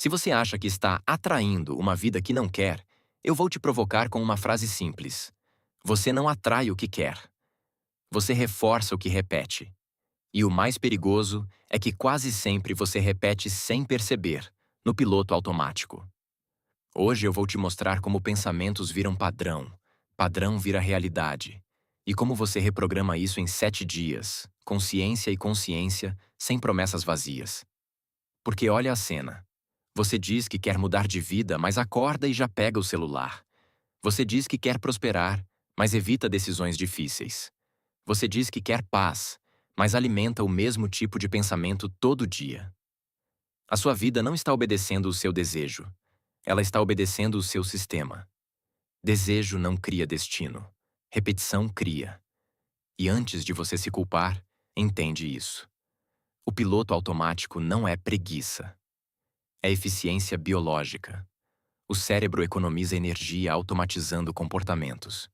Se você acha que está atraindo uma vida que não quer, eu vou te provocar com uma frase simples. Você não atrai o que quer. Você reforça o que repete. E o mais perigoso é que quase sempre você repete sem perceber, no piloto automático. Hoje eu vou te mostrar como pensamentos viram padrão, padrão vira realidade, e como você reprograma isso em 7 dias, consciência e consciência, sem promessas vazias. Porque olha a cena. Você diz que quer mudar de vida, mas acorda e já pega o celular. Você diz que quer prosperar, mas evita decisões difíceis. Você diz que quer paz, mas alimenta o mesmo tipo de pensamento todo dia. A sua vida não está obedecendo o seu desejo. Ela está obedecendo o seu sistema. Desejo não cria destino. Repetição cria. E antes de você se culpar, entende isso. O piloto automático não é preguiça. É eficiência biológica. O cérebro economiza energia automatizando comportamentos.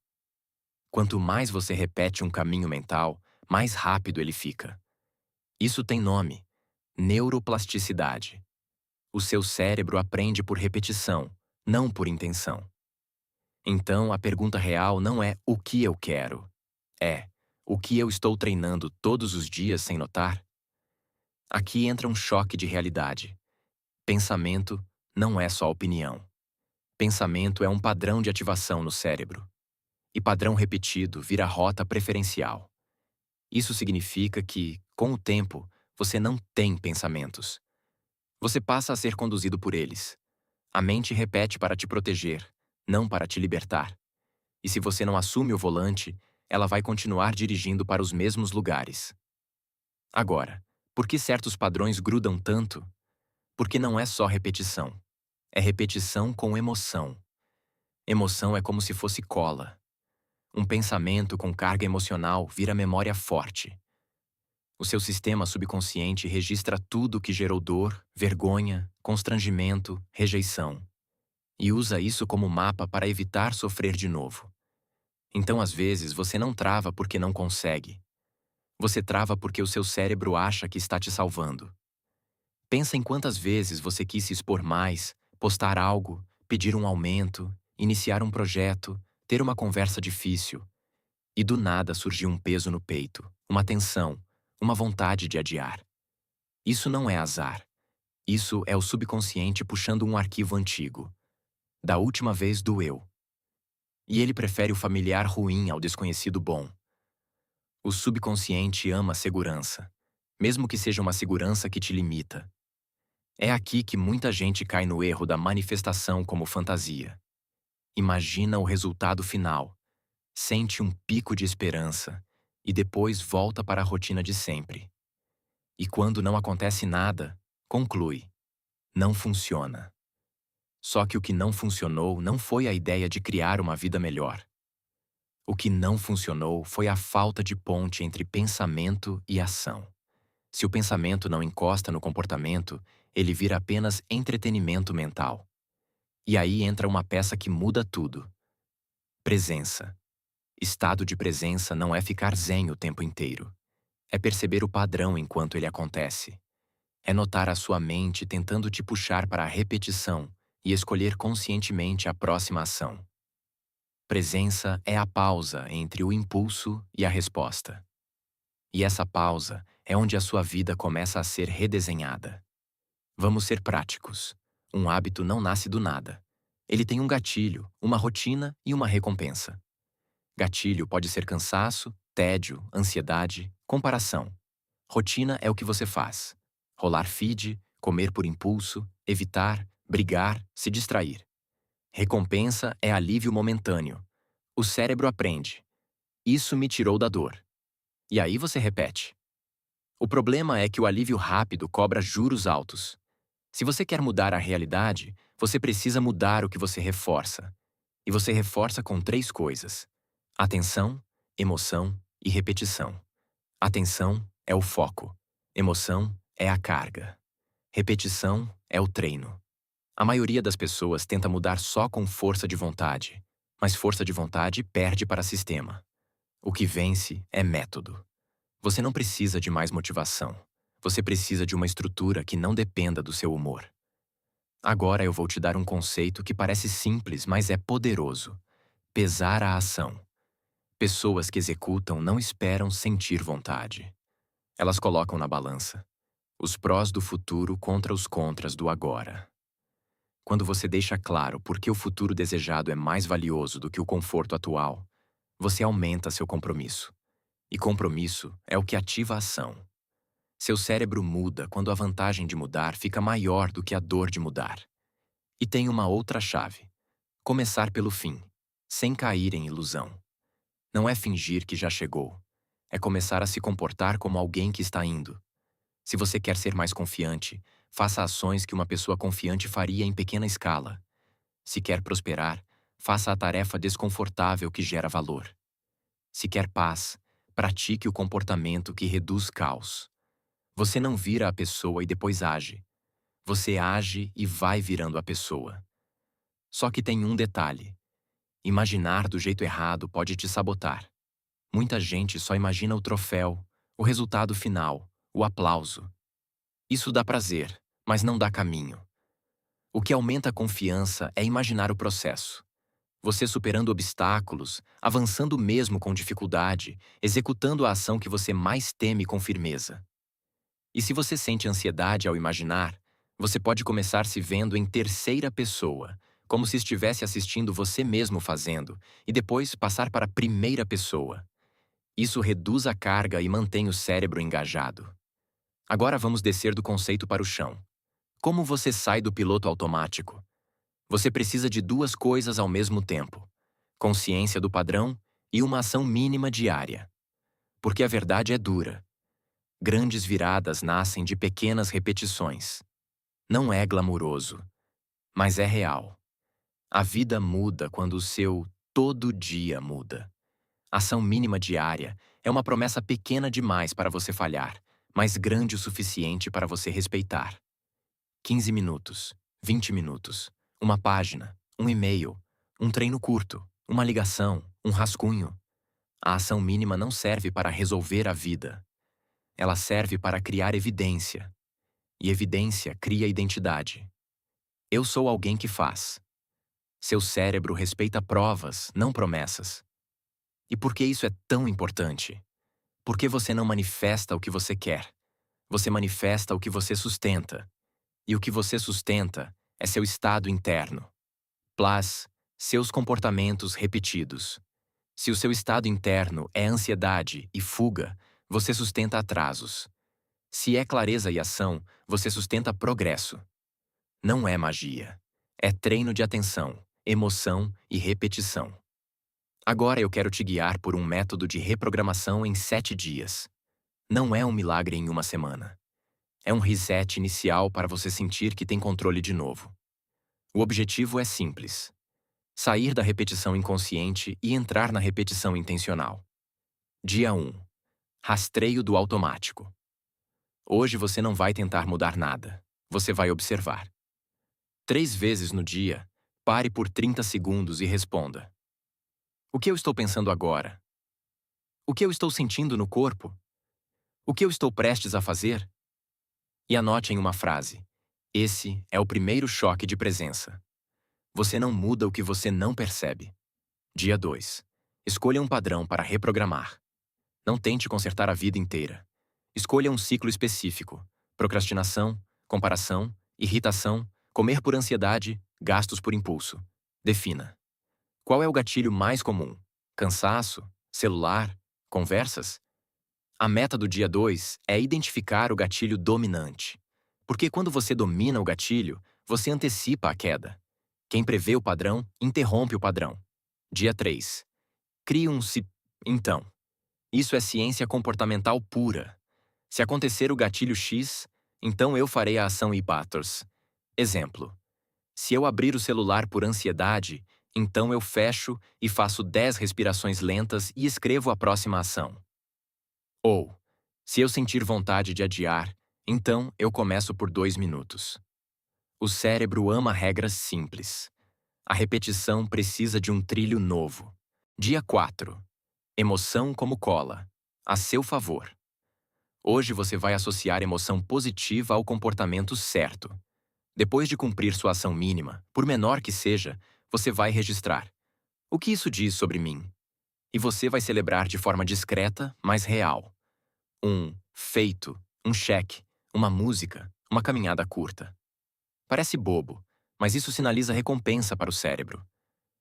Quanto mais você repete um caminho mental, mais rápido ele fica. Isso tem nome: neuroplasticidade. O seu cérebro aprende por repetição, não por intenção. Então, a pergunta real não é o que eu quero. É o que eu estou treinando todos os dias sem notar? Aqui entra um choque de realidade. Pensamento não é só opinião. Pensamento é um padrão de ativação no cérebro. E padrão repetido vira rota preferencial. Isso significa que, com o tempo, você não tem pensamentos. Você passa a ser conduzido por eles. A mente repete para te proteger, não para te libertar. E se você não assume o volante, ela vai continuar dirigindo para os mesmos lugares. Agora, por que certos padrões grudam tanto? Porque não é só repetição. É repetição com emoção. Emoção é como se fosse cola. Um pensamento com carga emocional vira memória forte. O seu sistema subconsciente registra tudo que gerou dor, vergonha, constrangimento, rejeição. E usa isso como mapa para evitar sofrer de novo. Então, às vezes, você não trava porque não consegue. Você trava porque o seu cérebro acha que está te salvando. Pensa em quantas vezes você quis se expor mais, postar algo, pedir um aumento, iniciar um projeto, ter uma conversa difícil. E do nada surgiu um peso no peito, uma tensão, uma vontade de adiar. Isso não é azar. Isso é o subconsciente puxando um arquivo antigo. Da última vez doeu. E ele prefere o familiar ruim ao desconhecido bom. O subconsciente ama segurança, mesmo que seja uma segurança que te limita. É aqui que muita gente cai no erro da manifestação como fantasia. Imagina o resultado final, sente um pico de esperança e depois volta para a rotina de sempre. E quando não acontece nada, conclui: não funciona. Só que o que não funcionou não foi a ideia de criar uma vida melhor. O que não funcionou foi a falta de ponte entre pensamento e ação. Se o pensamento não encosta no comportamento, ele vira apenas entretenimento mental. E aí entra uma peça que muda tudo. Presença. Estado de presença não é ficar zen o tempo inteiro. É perceber o padrão enquanto ele acontece. É notar a sua mente tentando te puxar para a repetição e escolher conscientemente a próxima ação. Presença é a pausa entre o impulso e a resposta. E essa pausa é onde a sua vida começa a ser redesenhada. Vamos ser práticos. Um hábito não nasce do nada. Ele tem um gatilho, uma rotina e uma recompensa. Gatilho pode ser cansaço, tédio, ansiedade, comparação. Rotina é o que você faz. Rolar feed, comer por impulso, evitar, brigar, se distrair. Recompensa é alívio momentâneo. O cérebro aprende. Isso me tirou da dor. E aí você repete. O problema é que o alívio rápido cobra juros altos. Se você quer mudar a realidade, você precisa mudar o que você reforça. E você reforça com 3 coisas: atenção, emoção e repetição. Atenção é o foco. Emoção é a carga. Repetição é o treino. A maioria das pessoas tenta mudar só com força de vontade, mas força de vontade perde para sistema. O que vence é método. Você não precisa de mais motivação. Você precisa de uma estrutura que não dependa do seu humor. Agora eu vou te dar um conceito que parece simples, mas é poderoso: pesar a ação. Pessoas que executam não esperam sentir vontade. Elas colocam na balança os prós do futuro contra os contras do agora. Quando você deixa claro por que o futuro desejado é mais valioso do que o conforto atual, você aumenta seu compromisso. E compromisso é o que ativa a ação. Seu cérebro muda quando a vantagem de mudar fica maior do que a dor de mudar. E tem uma outra chave: começar pelo fim, sem cair em ilusão. Não é fingir que já chegou. É começar a se comportar como alguém que está indo. Se você quer ser mais confiante, faça ações que uma pessoa confiante faria em pequena escala. Se quer prosperar, faça a tarefa desconfortável que gera valor. Se quer paz, pratique o comportamento que reduz caos. Você não vira a pessoa e depois age. Você age e vai virando a pessoa. Só que tem um detalhe: imaginar do jeito errado pode te sabotar. Muita gente só imagina o troféu, o resultado final, o aplauso. Isso dá prazer, mas não dá caminho. O que aumenta a confiança é imaginar o processo. Você superando obstáculos, avançando mesmo com dificuldade, executando a ação que você mais teme com firmeza. E se você sente ansiedade ao imaginar, você pode começar se vendo em terceira pessoa, como se estivesse assistindo você mesmo fazendo, e depois passar para a primeira pessoa. Isso reduz a carga e mantém o cérebro engajado. Agora vamos descer do conceito para o chão. Como você sai do piloto automático? Você precisa de duas coisas ao mesmo tempo: consciência do padrão e uma ação mínima diária. Porque a verdade é dura. Grandes viradas nascem de pequenas repetições. Não é glamuroso, mas é real. A vida muda quando o seu todo dia muda. Ação mínima diária é uma promessa pequena demais para você falhar, mas grande o suficiente para você respeitar. 15 minutos, 20 minutos, uma página, um e-mail, um treino curto, uma ligação, um rascunho. A ação mínima não serve para resolver a vida. Ela serve para criar evidência. E evidência cria identidade. Eu sou alguém que faz. Seu cérebro respeita provas, não promessas. E por que isso é tão importante? Porque você não manifesta o que você quer. Você manifesta o que você sustenta. E o que você sustenta é seu estado interno. Plus, seus comportamentos repetidos. Se o seu estado interno é ansiedade e fuga, você sustenta atrasos. Se é clareza e ação, você sustenta progresso. Não é magia. É treino de atenção, emoção e repetição. Agora eu quero te guiar por um método de reprogramação em 7 dias. Não é um milagre em uma semana. É um reset inicial para você sentir que tem controle de novo. O objetivo é simples: sair da repetição inconsciente e entrar na repetição intencional. Dia 1. Rastreio do automático. Hoje você não vai tentar mudar nada. Você vai observar. 3 vezes no dia, pare por 30 segundos e responda: o que eu estou pensando agora? O que eu estou sentindo no corpo? O que eu estou prestes a fazer? E anote em uma frase: esse é o primeiro choque de presença. Você não muda o que você não percebe. Dia 2. Escolha um padrão para reprogramar. Não tente consertar a vida inteira. Escolha um ciclo específico: procrastinação, comparação, irritação, comer por ansiedade, gastos por impulso. Defina. Qual é o gatilho mais comum? Cansaço? Celular? Conversas? A meta do dia 2 é identificar o gatilho dominante. Porque quando você domina o gatilho, você antecipa a queda. Quem prevê o padrão, interrompe o padrão. Dia 3. Crie um se... Então, isso é ciência comportamental pura. Se acontecer o gatilho X, então eu farei a ação Y. Exemplo. Se eu abrir o celular por ansiedade, então eu fecho e faço 10 respirações lentas e escrevo a próxima ação. Ou, se eu sentir vontade de adiar, então eu começo por 2 minutos. O cérebro ama regras simples. A repetição precisa de um trilho novo. Dia 4. Emoção como cola. A seu favor. Hoje você vai associar emoção positiva ao comportamento certo. Depois de cumprir sua ação mínima, por menor que seja, você vai registrar. O que isso diz sobre mim? E você vai celebrar de forma discreta, mas real. Um feito, um cheque, uma música, uma caminhada curta. Parece bobo, mas isso sinaliza recompensa para o cérebro.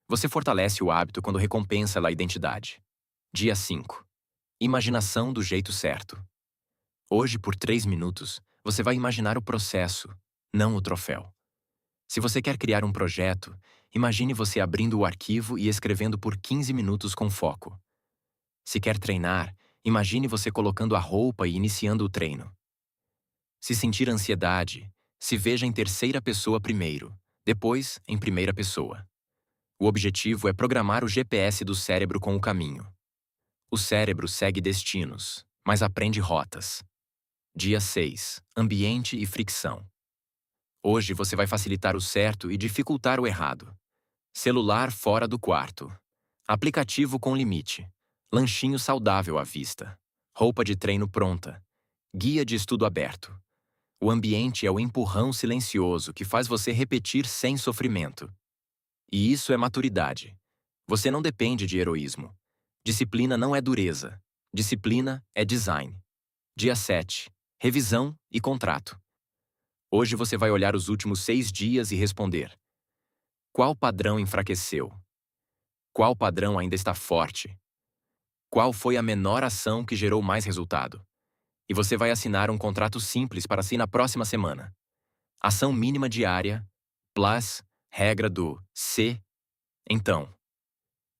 Você fortalece o hábito quando recompensa a identidade. Dia 5. Imaginação do jeito certo. Hoje, por 3 minutos, você vai imaginar o processo, não o troféu. Se você quer criar um projeto, imagine você abrindo o arquivo e escrevendo por 15 minutos com foco. Se quer treinar, imagine você colocando a roupa e iniciando o treino. Se sentir ansiedade, se veja em terceira pessoa primeiro, depois em primeira pessoa. O objetivo é programar o GPS do cérebro com o caminho. O cérebro segue destinos, mas aprende rotas. Dia 6. Ambiente e fricção. Hoje você vai facilitar o certo e dificultar o errado. Celular fora do quarto. Aplicativo com limite. Lanchinho saudável à vista. Roupa de treino pronta. Guia de estudo aberto. O ambiente é o empurrão silencioso que faz você repetir sem sofrimento. E isso é maturidade. Você não depende de heroísmo. Disciplina não é dureza. Disciplina é design. Dia 7. Revisão e contrato. Hoje você vai olhar os últimos 6 dias e responder: qual padrão enfraqueceu? Qual padrão ainda está forte? Qual foi a menor ação que gerou mais resultado? E você vai assinar um contrato simples para si na próxima semana. Ação mínima diária, plus, regra do C. Então.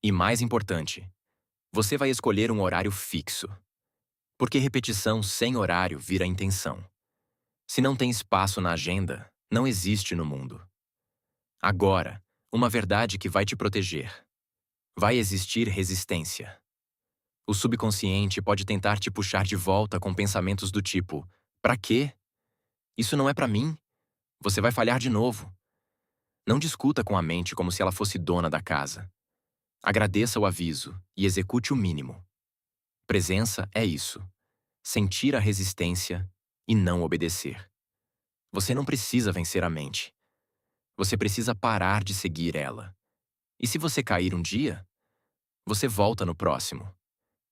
E mais importante, você vai escolher um horário fixo. Porque repetição sem horário vira intenção. Se não tem espaço na agenda, não existe no mundo. Agora, uma verdade que vai te proteger. Vai existir resistência. O subconsciente pode tentar te puxar de volta com pensamentos do tipo: pra quê? Isso não é pra mim? Você vai falhar de novo. Não discuta com a mente como se ela fosse dona da casa. Agradeça o aviso e execute o mínimo. Presença é isso. Sentir a resistência e não obedecer. Você não precisa vencer a mente. Você precisa parar de seguir ela. E se você cair um dia, você volta no próximo.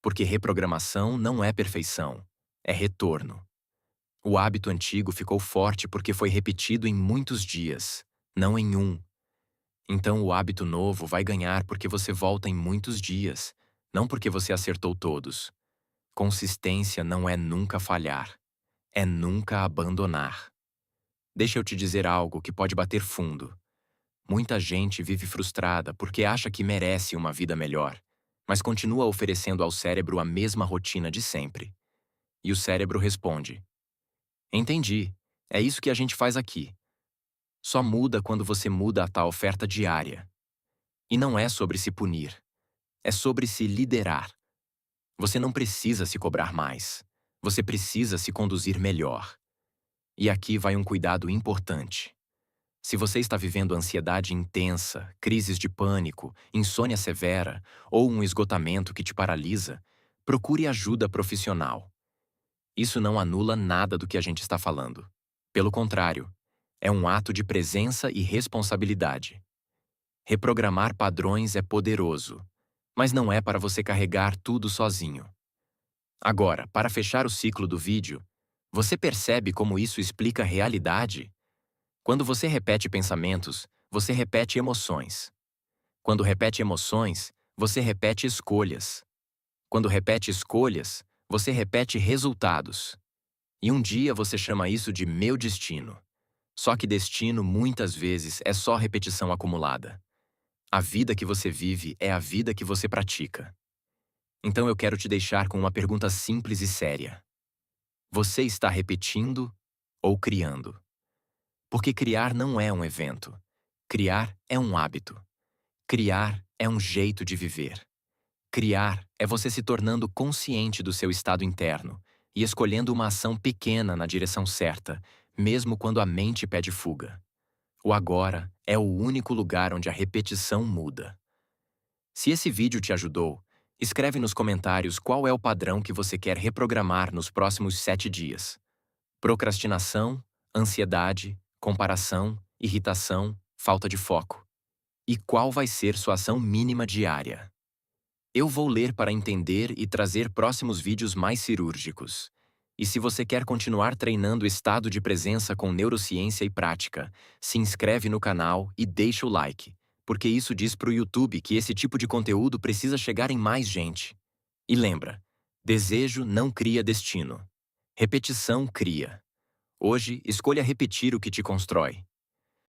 Porque reprogramação não é perfeição, é retorno. O hábito antigo ficou forte porque foi repetido em muitos dias, não em um. Então o hábito novo vai ganhar porque você volta em muitos dias, não porque você acertou todos. Consistência não é nunca falhar, é nunca abandonar. Deixa eu te dizer algo que pode bater fundo. Muita gente vive frustrada porque acha que merece uma vida melhor, mas continua oferecendo ao cérebro a mesma rotina de sempre. E o cérebro responde: entendi, é isso que a gente faz aqui. Só muda quando você muda a tal oferta diária. E não é sobre se punir, é sobre se liderar. Você não precisa se cobrar mais, você precisa se conduzir melhor. E aqui vai um cuidado importante. Se você está vivendo ansiedade intensa, crises de pânico, insônia severa ou um esgotamento que te paralisa, procure ajuda profissional. Isso não anula nada do que a gente está falando. Pelo contrário, é um ato de presença e responsabilidade. Reprogramar padrões é poderoso, mas não é para você carregar tudo sozinho. Agora, para fechar o ciclo do vídeo, você percebe como isso explica a realidade? Quando você repete pensamentos, você repete emoções. Quando repete emoções, você repete escolhas. Quando repete escolhas, você repete resultados. E um dia você chama isso de meu destino. Só que destino muitas vezes é só repetição acumulada. A vida que você vive é a vida que você pratica. Então eu quero te deixar com uma pergunta simples e séria. Você está repetindo ou criando? Porque criar não é um evento. Criar é um hábito. Criar é um jeito de viver. Criar é você se tornando consciente do seu estado interno e escolhendo uma ação pequena na direção certa, mesmo quando a mente pede fuga. O agora é o único lugar onde a repetição muda. Se esse vídeo te ajudou, escreve nos comentários qual é o padrão que você quer reprogramar nos próximos 7 dias. Procrastinação, ansiedade, comparação, irritação, falta de foco. E qual vai ser sua ação mínima diária? Eu vou ler para entender e trazer próximos vídeos mais cirúrgicos. E se você quer continuar treinando o estado de presença com neurociência e prática, se inscreve no canal e deixa o like, porque isso diz para o YouTube que esse tipo de conteúdo precisa chegar em mais gente. E lembra, desejo não cria destino. Repetição cria. Hoje, escolha repetir o que te constrói.